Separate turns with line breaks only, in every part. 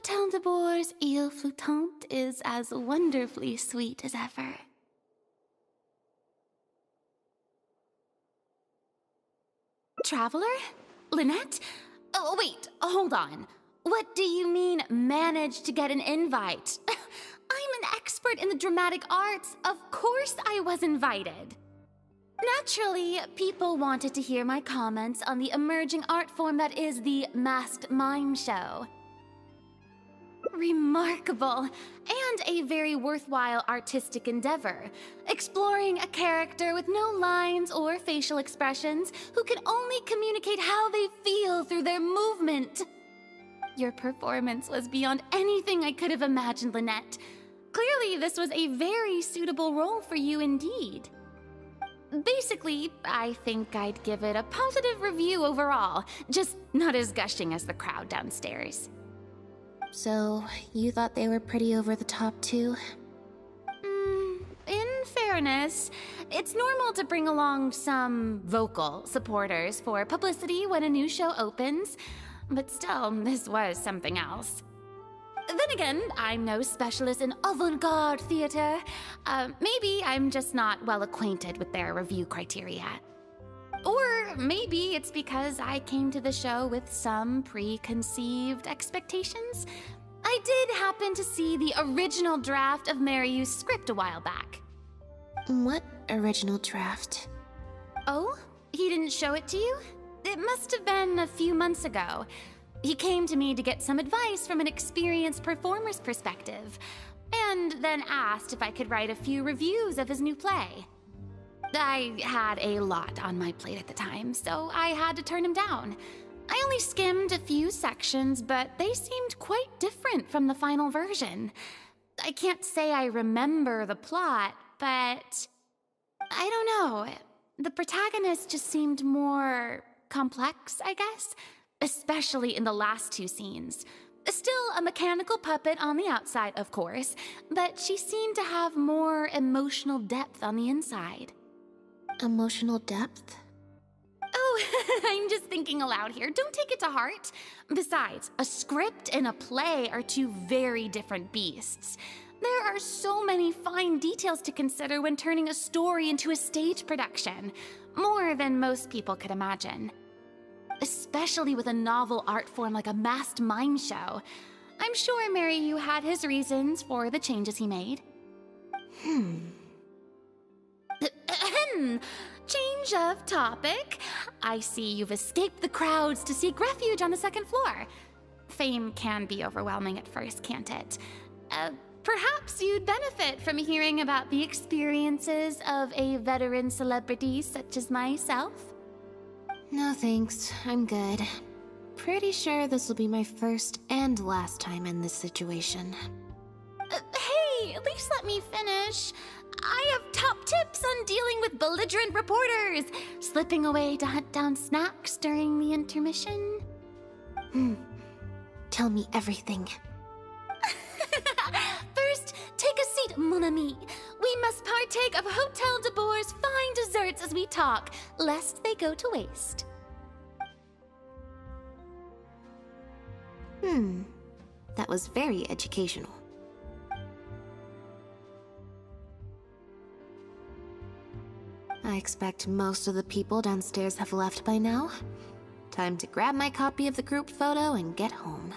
Hotel de Bour's Île Flottante is as wonderfully sweet as ever. Traveler? Lynette? Oh, wait, hold on. What do you mean, managed to get an invite? I'm an expert in the dramatic arts. Of course I was invited. Naturally, people wanted to hear my comments on the emerging art form that is the masked mime show. Remarkable, and a very worthwhile artistic endeavor, exploring a character with no lines or facial expressions who can only communicate how they feel through their movement. Your performance was beyond anything I could have imagined, Lynette. Clearly, this was a very suitable role for you indeed. Basically, I think I'd give it a positive review overall, just not as gushing as the crowd downstairs.
So, you thought they were pretty over the top too?
In fairness, it's normal to bring along some vocal supporters for publicity when a new show opens, but still, this was something else. Then again, I'm no specialist in avant-garde theater. Maybe I'm just not well acquainted with their review criteria. Or maybe it's because I came to the show with some preconceived expectations. I did happen to see the original draft of Mariu's script a while back.
What original draft?
Oh? He didn't show it to you? It must have been a few months ago. He came to me to get some advice from an experienced performer's perspective, and then asked if I could write a few reviews of his new play. I had a lot on my plate at the time, so I had to turn him down. I only skimmed a few sections, but they seemed quite different from the final version. I can't say I remember the plot, but I don't know. The protagonist just seemed more complex, I guess, especially in the last two scenes. Still a mechanical puppet on the outside, of course, but she seemed to have more emotional depth on the inside.
Emotional depth?
Oh, I'm just thinking aloud here. Don't take it to heart. Besides, a script and a play are two very different beasts. There are so many fine details to consider when turning a story into a stage production, more than most people could imagine. Especially with a novel art form like a masked mime show. I'm sure Mariu had his reasons for the changes he made. Change of topic. I see you've escaped the crowds to seek refuge on the second floor. Fame can be overwhelming at first, can't it? Perhaps you'd benefit from hearing about the experiences of a veteran celebrity such as myself.
No thanks, I'm good. Pretty sure this will be my first and last time in this situation.
Hey, at least let me finish. I have top tips on dealing with belligerent reporters, slipping away to hunt down snacks during the intermission.
Tell me everything.
First, take a seat, mon ami. We must partake of Hotel de Bour's fine desserts as we talk, lest they go to waste.
That was very educational. I expect most of the people downstairs have left by now. Time to grab my copy of the group photo and get home.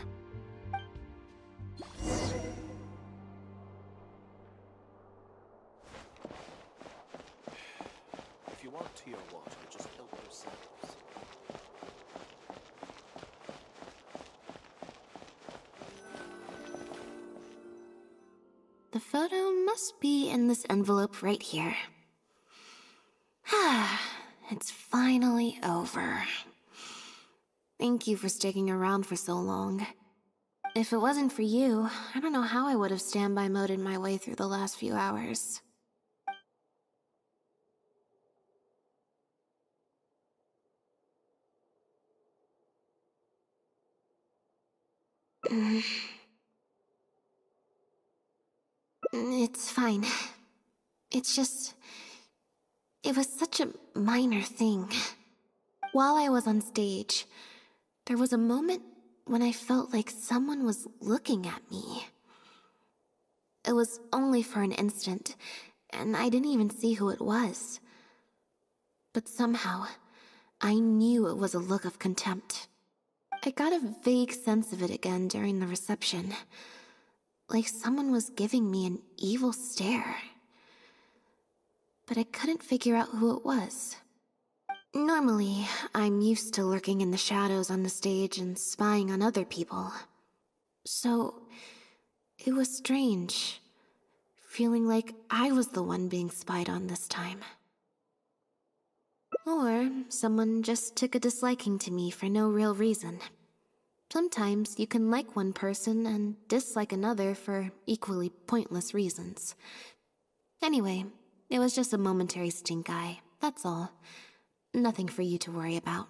If you want tea or water, just help yourselves.
The photo must be in this envelope right here. It's finally over. Thank you for sticking around for so long. If it wasn't for you, I don't know how I would have standby moded my way through the last few hours. It's fine. It's just... It was such a minor thing. While I was on stage, there was a moment when I felt like someone was looking at me. It was only for an instant, and I didn't even see who it was. But somehow, I knew it was a look of contempt. I got a vague sense of it again during the reception, like someone was giving me an evil stare. But I couldn't figure out who it was. Normally, I'm used to lurking in the shadows on the stage and spying on other people. So, it was strange, feeling like I was the one being spied on this time. Or someone just took a disliking to me for no real reason. Sometimes you can like one person and dislike another for equally pointless reasons. Anyway, it was just a momentary stink eye, that's all. Nothing for you to worry about.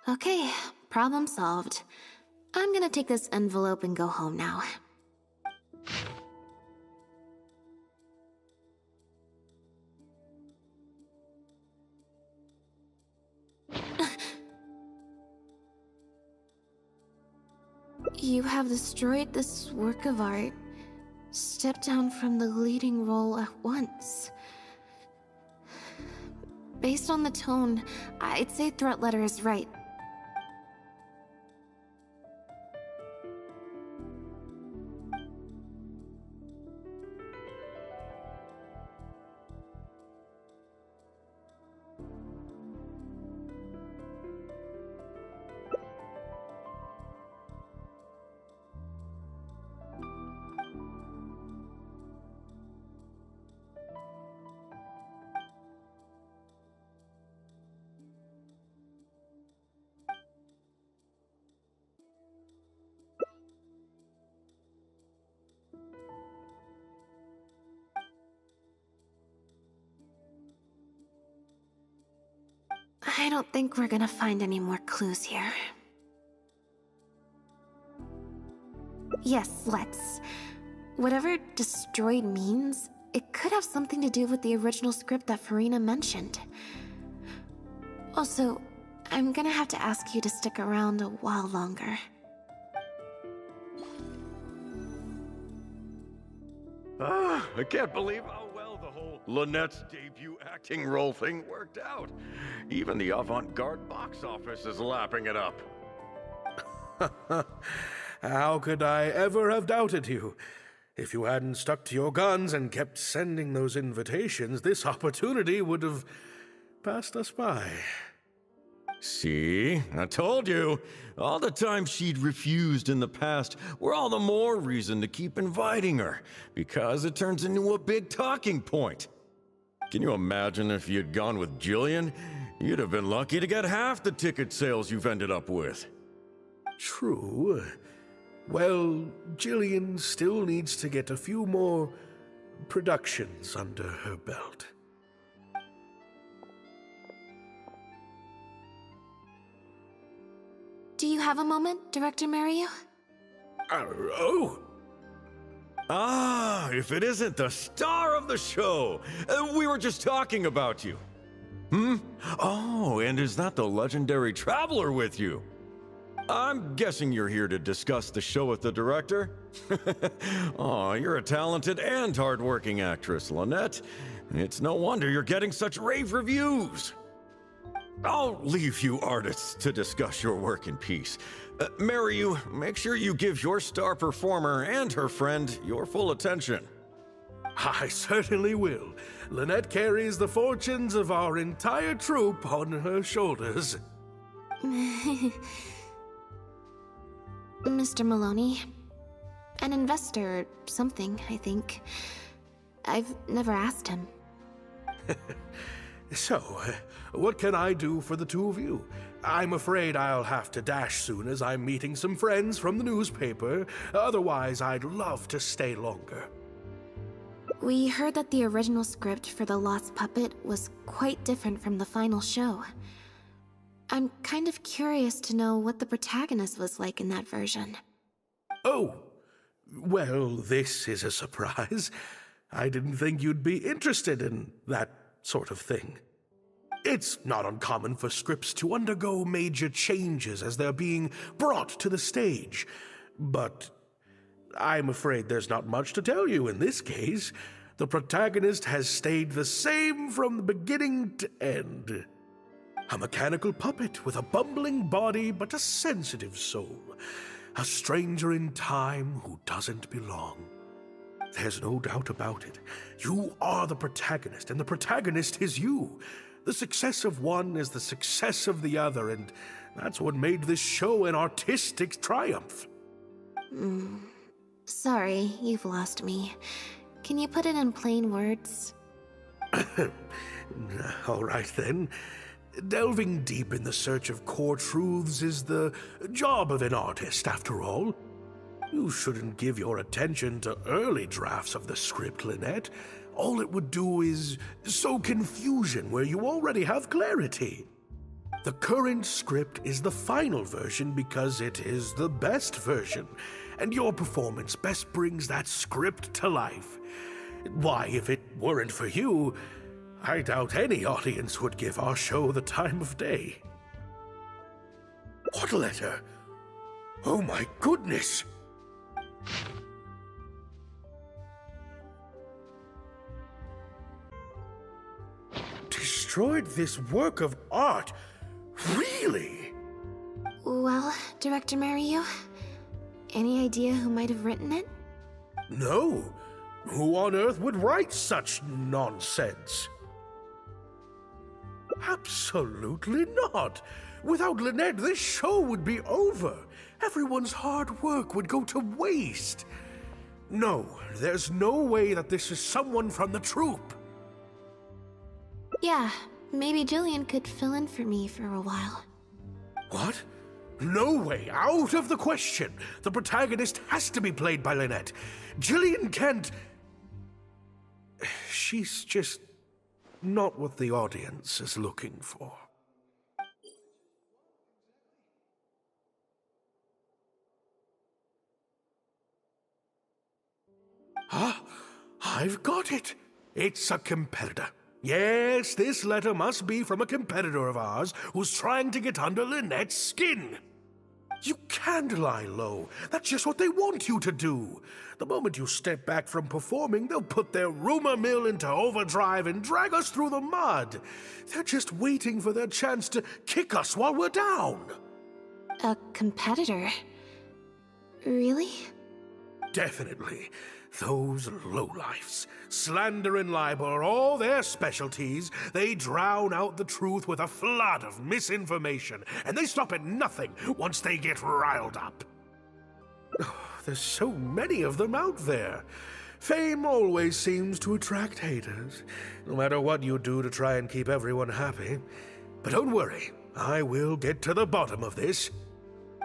Okay, problem solved. I'm gonna take this envelope and go home now. You have destroyed this work of art. Step down from the leading role at once. Based on the tone, I'd say threat letter is right. I don't think we're gonna find any more clues here. Yes, let's. Whatever destroyed means, it could have something to do with the original script that Farina mentioned. Also, I'm gonna have to ask you to stick around a while longer.
I can't believe how well the whole Lynette's debut acting role thing worked out. Even the avant-garde box office is lapping it up.
How could I ever have doubted you? If you hadn't stuck to your guns and kept sending those invitations, this opportunity would have passed us by.
See? I told you. All the times she'd refused in the past were all the more reason to keep inviting her, because it turns into a big talking point. Can you imagine if you'd gone with Jillian? You'd have been lucky to get half the ticket sales you've ended up with.
True. Well, Jillian still needs to get a few more productions under her belt.
Do you have a moment, Director Mario?
Oh!
Ah, if it isn't the star of the show! We were just talking about you. Oh, and is that the legendary Traveler with you? I'm guessing you're here to discuss the show with the director? Oh, you're a talented and hardworking actress, Lynette. It's no wonder you're getting such rave reviews. I'll leave you artists to discuss your work in peace. Mariu, make sure you give your star performer and her friend your full attention.
I certainly will. Lynette carries the fortunes of our entire troupe on her shoulders.
Mr. Maloney. An investor or something, I think. I've never asked him.
So, what can I do for the two of you? I'm afraid I'll have to dash soon as I'm meeting some friends from the newspaper. Otherwise, I'd love to stay longer.
We heard that the original script for The Lost Puppet was quite different from the final show. I'm kind of curious to know what the protagonist was like in that version.
Oh, well, this is a surprise. I didn't think you'd be interested in that sort of thing. It's not uncommon for scripts to undergo major changes as they're being brought to the stage. But I'm afraid there's not much to tell you in this case. The protagonist has stayed the same from the beginning to end. A mechanical puppet with a bumbling body but a sensitive soul. A stranger in time who doesn't belong. There's no doubt about it. You are the protagonist, and the protagonist is you. The success of one is the success of the other, and that's what made this show an artistic triumph.
Sorry, you've lost me. Can you put it in plain words?
All right, then. Delving deep in the search of core truths is the job of an artist, after all. You shouldn't give your attention to early drafts of the script, Lynette. All it would do is sow confusion where you already have clarity. The current script is the final version because it is the best version, and your performance best brings that script to life. Why, if it weren't for you, I doubt any audience would give our show the time of day. What letter? Oh my goodness! Destroyed this work of art? Really?
Well, Director Mario, any idea who might have written it?
No. Who on earth would write such nonsense? Absolutely not. Without Lynette, this show would be over. Everyone's hard work would go to waste. No, there's no way that this is someone from the troupe.
Yeah, maybe Jillian could fill in for me for a while.
What? No way, out of the question. The protagonist has to be played by Lynette. Jillian can't... She's just not what the audience is looking for. Ah, I've got it. It's a competitor. Yes, this letter must be from a competitor of ours who's trying to get under Lynette's skin. You can't lie low. That's just what they want you to do. The moment you step back from performing, they'll put their rumor mill into overdrive and drag us through the mud. They're just waiting for their chance to kick us while we're down.
A competitor? Really?
Definitely. Those lowlifes. Slander and libel are all their specialties. They drown out the truth with a flood of misinformation, and they stop at nothing once they get riled up. There's so many of them out there. Fame always seems to attract haters, no matter what you do to try and keep everyone happy. But don't worry, I will get to the bottom of this.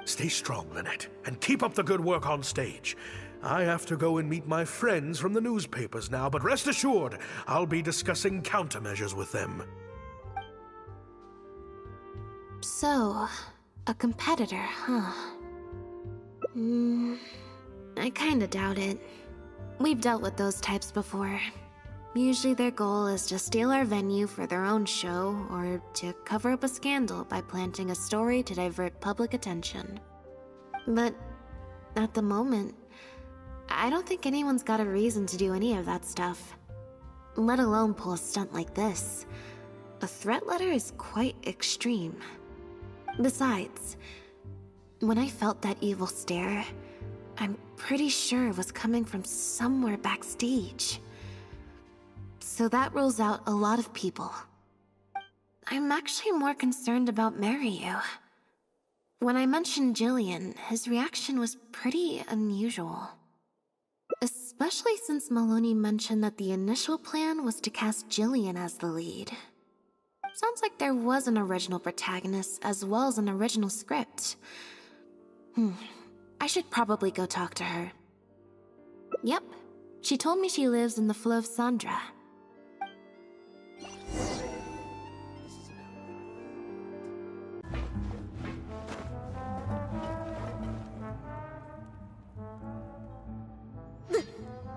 Stay strong, Lynette, and keep up the good work on stage. I have to go and meet my friends from the newspapers now, but rest assured, I'll be discussing countermeasures with them.
So, a competitor, huh? I kinda doubt it. We've dealt with those types before. Usually their goal is to steal our venue for their own show, or to cover up a scandal by planting a story to divert public attention. But at the moment, I don't think anyone's got a reason to do any of that stuff. Let alone pull a stunt like this. A threat letter is quite extreme. Besides, when I felt that evil stare, I'm pretty sure it was coming from somewhere backstage. So that rules out a lot of people. I'm actually more concerned about Mario. When I mentioned Jillian, his reaction was pretty unusual. Especially since Maloney mentioned that the initial plan was to cast Jillian as the lead. Sounds like there was an original protagonist as well as an original script. I should probably go talk to her. Yep, she told me she lives in the Fleuve Sandra.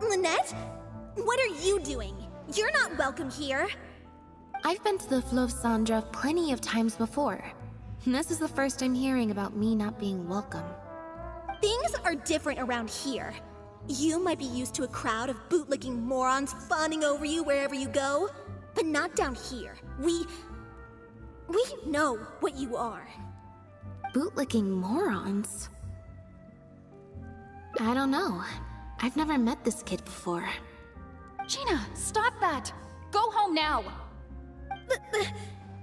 Lynette? What are you doing? You're not welcome here.
I've been to the Fleuve Sandra plenty of times before. This is the first I'm hearing about me not being welcome.
Things are different around here. You might be used to a crowd of bootlicking morons fawning over you wherever you go, but not down here. We know what you are.
Bootlicking morons? I don't know. I've never met this kid before.
Gina, stop that! Go home now!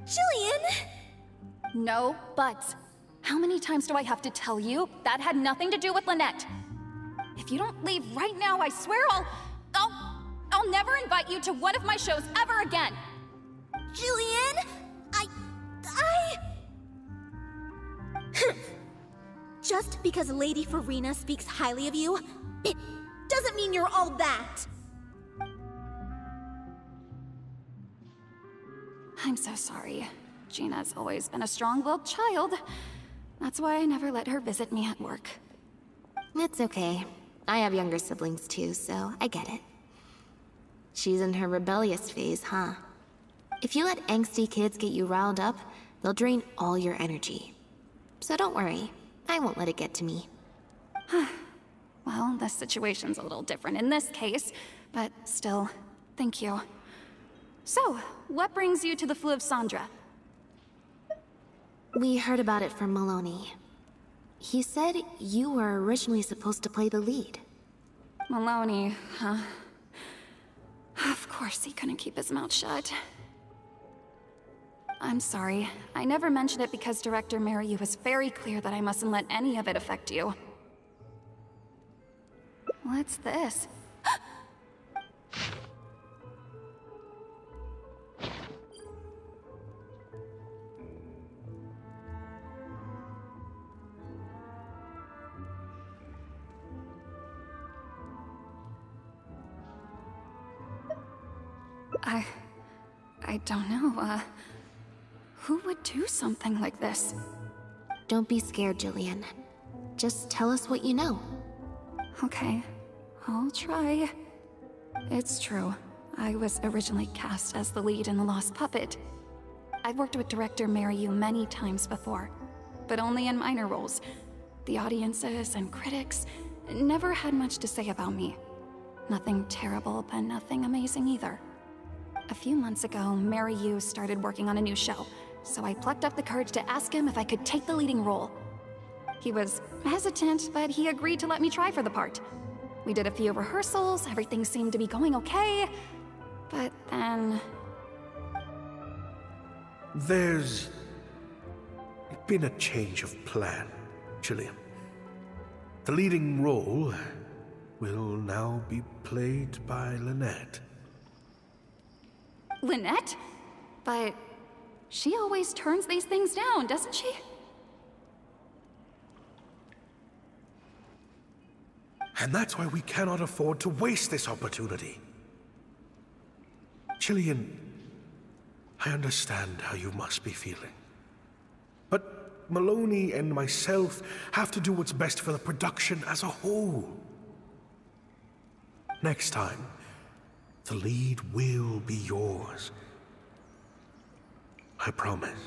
Jillian!
No buts. How many times do I have to tell you? That had nothing to do with Lynette. If you don't leave right now, I swear I'll never invite you to one of my shows ever again!
Jillian! Just because Lady Farina speaks highly of you, it doesn't mean you're all that!
I'm so sorry. Gina's always been a strong-willed child. That's why I never let her visit me at work.
It's okay. I have younger siblings too, so I get it. She's in her rebellious phase, huh? If you let angsty kids get you riled up, they'll drain all your energy. So don't worry, I won't let it get to me.
Well, the situation's a little different in this case, but still, thank you. So, what brings you to the Fleuve Sandra?
We heard about it from Maloney. He said you were originally supposed to play the lead.
Maloney, huh? Of course he couldn't keep his mouth shut. I'm sorry. I never mentioned it because Director Mariu was very clear that I mustn't let any of it affect you. What's this? I don't know, who would do something like this?
Don't be scared, Jillian. Just tell us what you know.
Okay, I'll try. It's true. I was originally cast as the lead in The Lost Puppet. I've worked with director Mariu many times before, but only in minor roles. The audiences and critics never had much to say about me. Nothing terrible, but nothing amazing either. A few months ago, Mariu started working on a new show, so I plucked up the courage to ask him if I could take the leading role. He was hesitant, but he agreed to let me try for the part. We did a few rehearsals, everything seemed to be going okay, but then...
There's been a change of plan, Jillian. The leading role will now be played by Lynette.
Lynette? But she always turns these things down, doesn't she?
And that's why we cannot afford to waste this opportunity. Jillian, I understand how you must be feeling. But Maloney and myself have to do what's best for the production as a whole. Next time, the lead will be yours. I promise.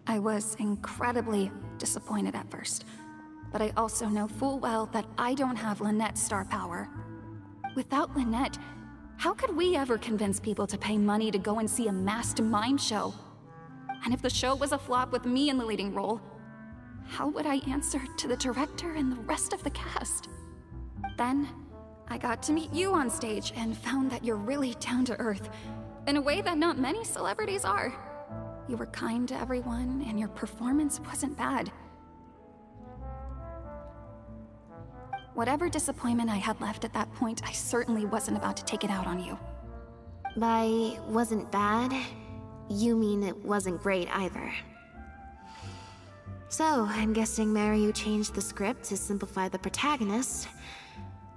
I was incredibly disappointed at first, but I also know full well that I don't have Lynette's star power. Without Lynette, how could we ever convince people to pay money to go and see a masked mime show? And if the show was a flop with me in the leading role, how would I answer to the director and the rest of the cast? Then, I got to meet you on stage and found that you're really down to earth, in a way that not many celebrities are. You were kind to everyone, and your performance wasn't bad. Whatever disappointment I had left at that point, I certainly wasn't about to take it out on you.
By wasn't bad, you mean it wasn't great either. So, I'm guessing Mariu changed the script to simplify the protagonist,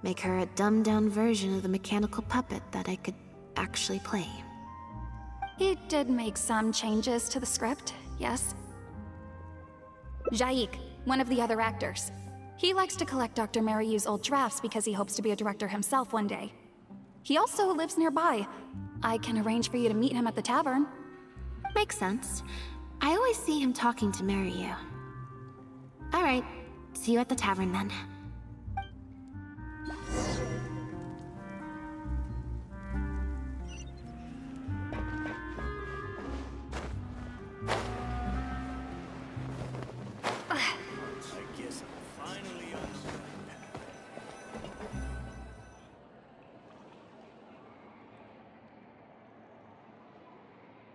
make her a dumbed-down version of the mechanical puppet that I could actually play.
He did make some changes to the script, yes? Jaik, one of the other actors. He likes to collect Dr. Mariu's old drafts because he hopes to be a director himself one day.
He also lives nearby. I can arrange for you to meet him at the tavern.
Makes sense. I always see him talking to Mariu. Alright, see you at the tavern then.
I guess I'm finally on the right path.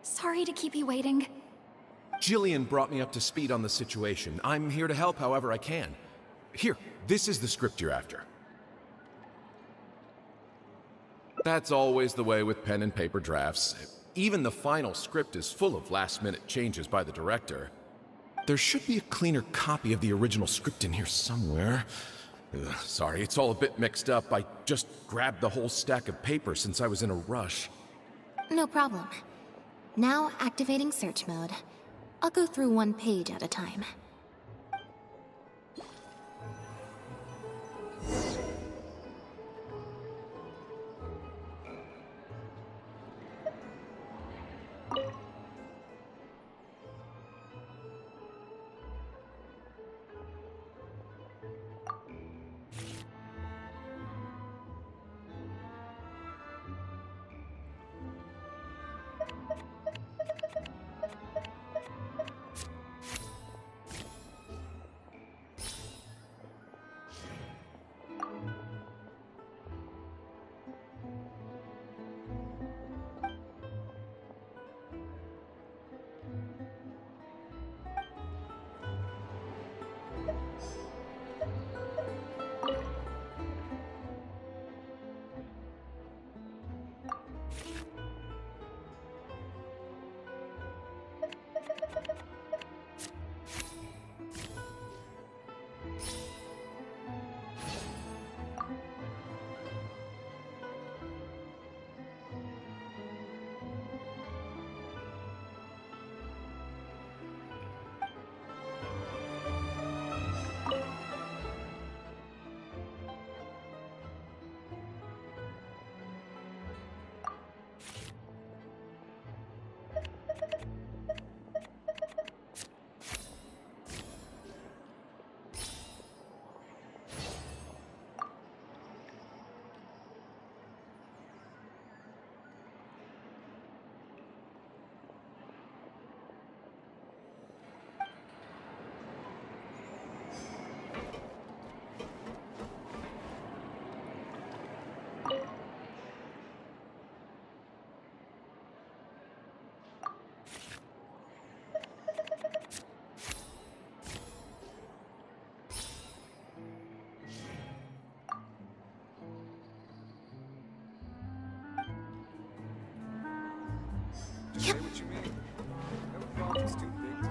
Sorry to keep you waiting.
Jillian brought me up to speed on the situation. I'm here to help however I can. Here, this is the script you're after. That's always the way with pen and paper drafts. Even the final script is full of last-minute changes by the director. There should be a cleaner copy of the original script in here somewhere. Sorry, it's all a bit mixed up. I just grabbed the whole stack of paper since I was in a rush.
No problem. Now activating search mode. I'll go through one page at a time.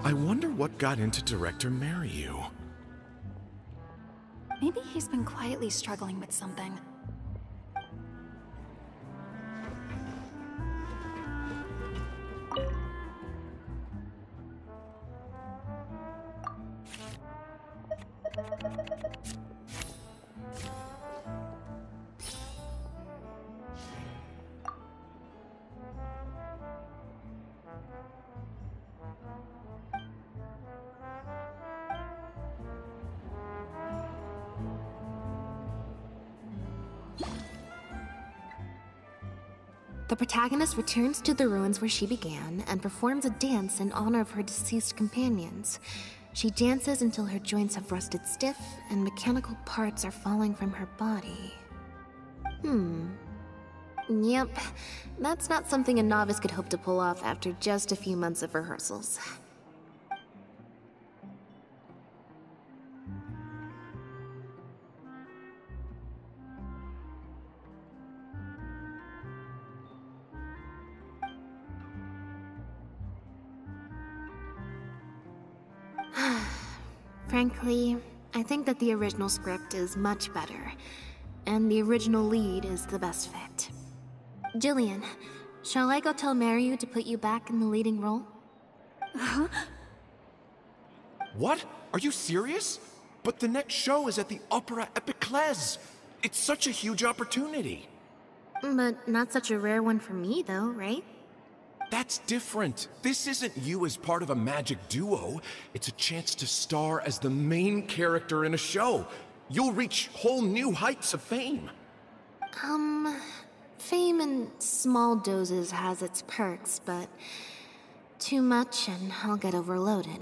I wonder what got into Director Mariu.
Maybe he's been quietly struggling with something.
The protagonist returns to the ruins where she began and performs a dance in honor of her deceased companions. She dances until her joints have rusted stiff and mechanical parts are falling from her body. Yep, that's not something a novice could hope to pull off after just a few months of rehearsals. Frankly, I think that the original script is much better, and the original lead is the best fit. Jillian, shall I go tell Mariu to put you back in the leading role?
What? Are you serious? But the next show is at the Opera Epiclese. It's such a huge opportunity.
But not such a rare one for me, though, right?
That's different. This isn't you as part of a magic duo. It's a chance to star as the main character in a show. You'll reach whole new heights of fame.
Fame in small doses has its perks, but too much and I'll get overloaded.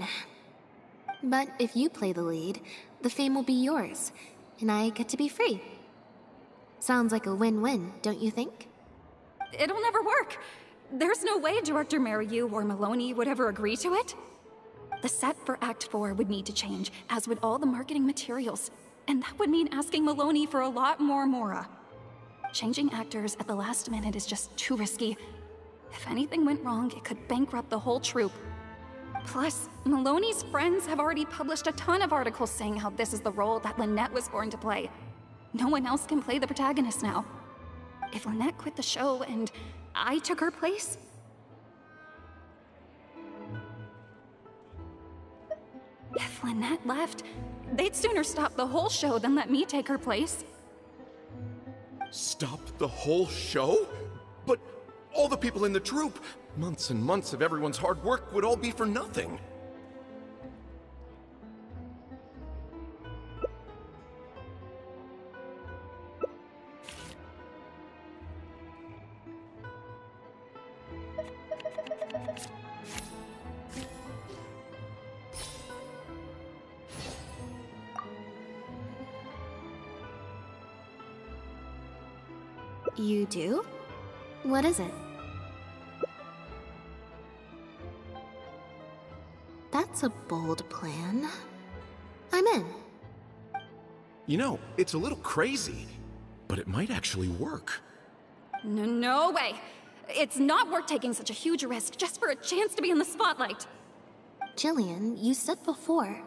But if you play the lead, the fame will be yours, and I get to be free. Sounds like a win-win, don't you think?
It'll never work. There's no way Director Mariu or Maloney would ever agree to it. The set for Act 4 would need to change, as would all the marketing materials. And that would mean asking Maloney for a lot more Mora. Changing actors at the last minute is just too risky. If anything went wrong, it could bankrupt the whole troupe. Plus, Maloney's friends have already published a ton of articles saying how this is the role that Lynette was born to play. No one else can play the protagonist now. If Lynette quit the show and I took her place? If Lynette left, they'd sooner stop the whole show than let me take her place.
Stop the whole show? But all the people in the troupe, months and months of everyone's hard work would all be for nothing.
You do? What is it? That's a bold plan. I'm in.
You know, it's a little crazy, but it might actually work.
No way! It's not worth taking such a huge risk just for a chance to be in the spotlight.
Jillian, you said before,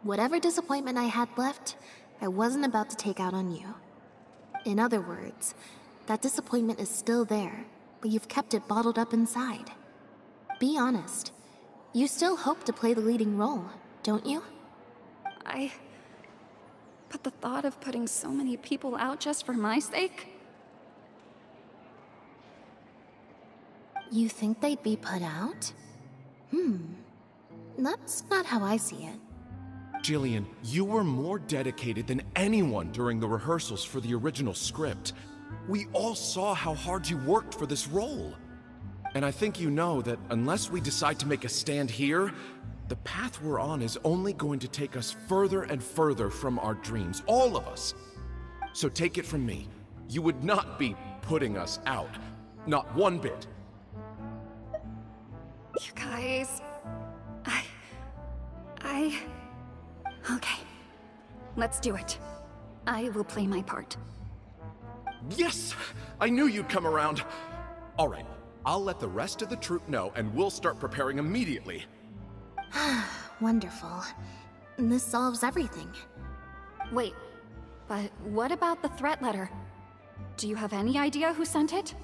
whatever disappointment I had left, I wasn't about to take out on you. In other words, that disappointment is still there, but you've kept it bottled up inside. Be honest. You still hope to play the leading role, don't you?
But the thought of putting so many people out just for my sake?
You think they'd be put out? That's not how I see it.
Jillian, you were more dedicated than anyone during the rehearsals for the original script. We all saw how hard you worked for this role. And I think you know that unless we decide to make a stand here, the path we're on is only going to take us further and further from our dreams, all of us. So take it from me, you would not be putting us out. Not one bit.
You guys... Okay. Let's do it. I will play my part.
Yes! I knew you'd come around. All right, I'll let the rest of the troupe know and we'll start preparing immediately.
Wonderful. This solves everything.
Wait, but what about the threat letter? Do you have any idea who sent it?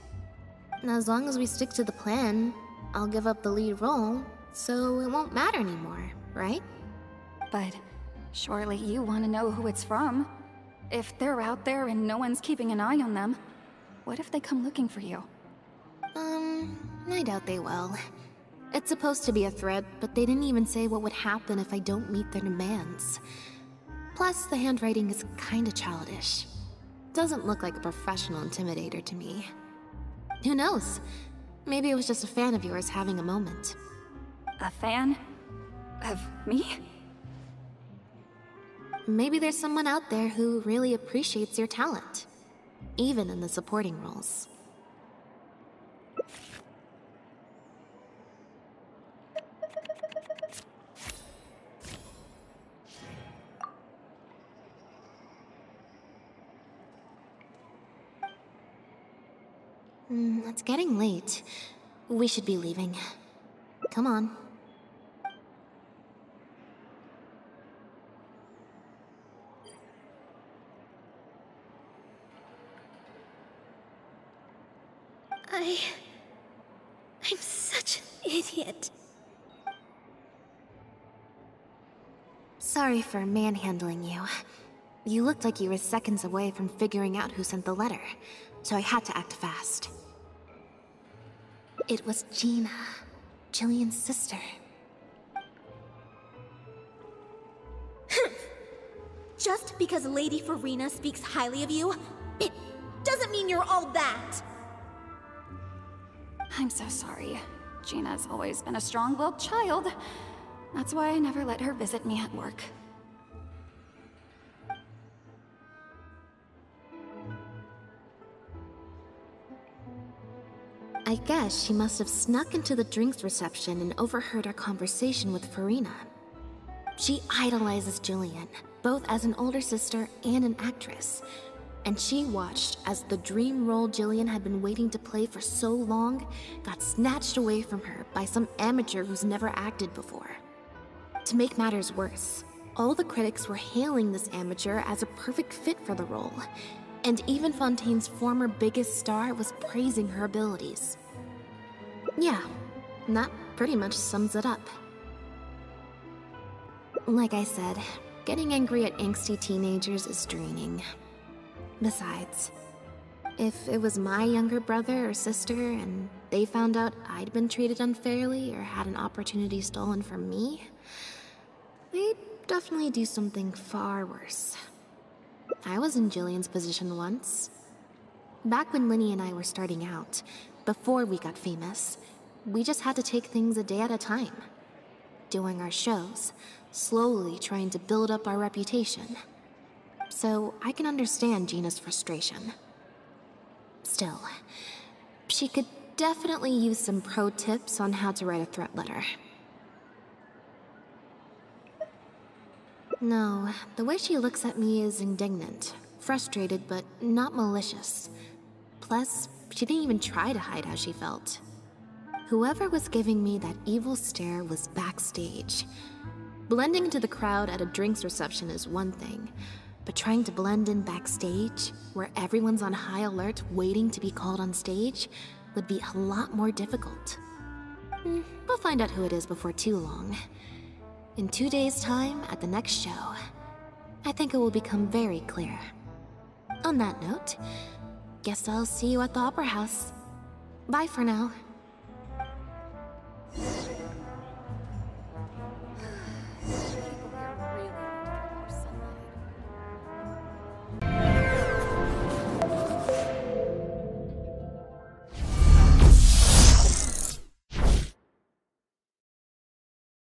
As long as we stick to the plan, I'll give up the lead role, so it won't matter anymore, right?
But surely you want to know who it's from. If they're out there and no one's keeping an eye on them, what if they come looking for you?
I doubt they will. It's supposed to be a threat, but they didn't even say what would happen if I don't meet their demands. Plus, the handwriting is kinda childish. Doesn't look like a professional intimidator to me. Who knows? Maybe it was just a fan of yours having a moment.
A fan? Of me?
Maybe there's someone out there who really appreciates your talent, even in the supporting roles. It's getting late. We should be leaving. Come on.
I'm such an idiot.
Sorry for manhandling you. You looked like you were seconds away from figuring out who sent the letter, so I had to act fast. It was Gina, Jillian's sister.
Just because Lady Farina speaks highly of you, it doesn't mean you're all that!
I'm so sorry. Gina's always been a strong-willed child. That's why I never let her visit me at work.
I guess she must have snuck into the drinks reception and overheard our conversation with Farina. She idolizes Jillian, both as an older sister and an actress. And she watched as the dream role Jillian had been waiting to play for so long got snatched away from her by some amateur who's never acted before. To make matters worse, all the critics were hailing this amateur as a perfect fit for the role, and even Fontaine's former biggest star was praising her abilities. Yeah, that pretty much sums it up. Like I said, getting angry at angsty teenagers is draining. Besides, if it was my younger brother or sister and they found out I'd been treated unfairly or had an opportunity stolen from me, they'd definitely do something far worse. I was in Jillian's position once. Back when Linny and I were starting out, before we got famous, we just had to take things a day at a time. Doing our shows, slowly trying to build up our reputation. So I can understand Gina's frustration. Still, she could definitely use some pro tips on how to write a threat letter. No, the way she looks at me is indignant, frustrated, but not malicious. Plus, she didn't even try to hide how she felt. Whoever was giving me that evil stare was backstage. Blending into the crowd at a drinks reception is one thing, but trying to blend in backstage, where everyone's on high alert waiting to be called on stage, would be a lot more difficult. We'll find out who it is before too long. In 2 days' time, at the next show, I think it will become very clear. On that note, guess I'll see you at the Opera House. Bye for now.